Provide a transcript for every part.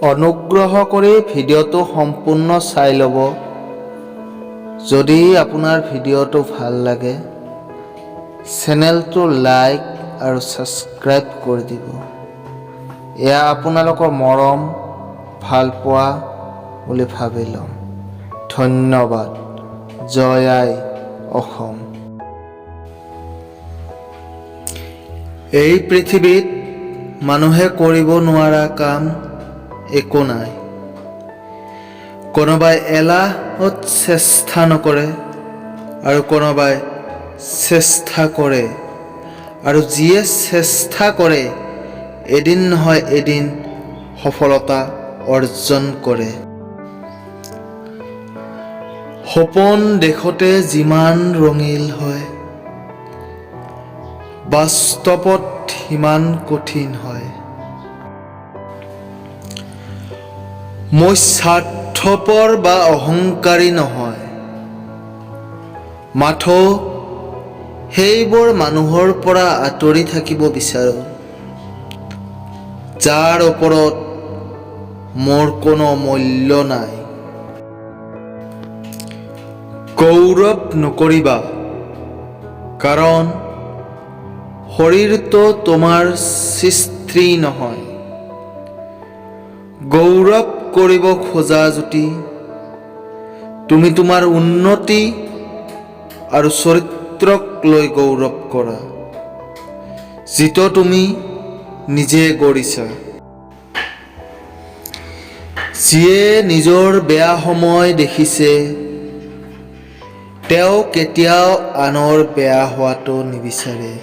অনুগ্ৰহ কৰি ভিডিঅ'টো সম্পূৰ্ণ চাই ল'ব। যদি আপোনাৰ ভিডিঅ'টো ভাল লাগে চেনেলটো লাইক আৰু ছাবস্ক্ৰাইব কৰি দিব। এয়া আপোনালোকৰ মৰম ভাল পোৱা বুলি ভাবি ল'ম। ধন্যবাদ। জয় আই অসম। এই পৃথিৱীত মানুহে কৰিব নোৱাৰা কাম একো নাই। কোনোবাই এলাহত চেষ্টা নকৰে আৰু কোনোবাই চেষ্টা কৰে, আৰু যিয়ে চেষ্টা কৰে এদিন নহয় এদিন সফলতা অৰ্জন কৰে। সপোন দেখোঁতে যিমান ৰঙীন হয় বাস্তৱত সিমান কঠিন হয়। মই স্বাৰ্থপৰ বা অহংকাৰী নহয়, মাথো সেইবোৰ মানুহৰ পৰা আঁতৰি থাকিব বিচাৰোঁ যাৰ ওপৰত মোৰ কোনো মূল্য নাই। গৌৰৱ নকৰিবা, কাৰণ শৰীৰটো তোমাৰ সৃষ্টি নহয়। গৌৰৱ কৰিব খোজা যদি তুমি তোমাৰ উন্নতি আৰু চৰিত্ৰক লৈ গৌৰৱ কৰা, যিটো তুমি নিজে গঢ়িছা। যিয়ে নিজৰ বেয়া সময় দেখিছে তেওঁ কেতিয়াও আনৰ বেয়া হোৱাটো নিবিচাৰে,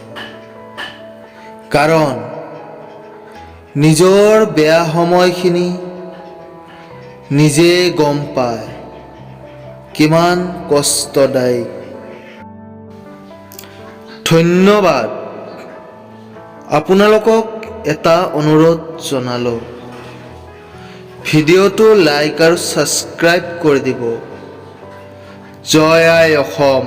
কাৰণ নিজৰ বেয়া সময়খিনি নিজে গম পায় কিমান কষ্টদায়ক। ধন্যবাদ। আপোনালোকক এটা অনুৰোধ জনালোঁ, ভিডিঅ'টো লাইক আৰু ছাবস্ক্ৰাইব কৰি দিব। জয় আই অসম।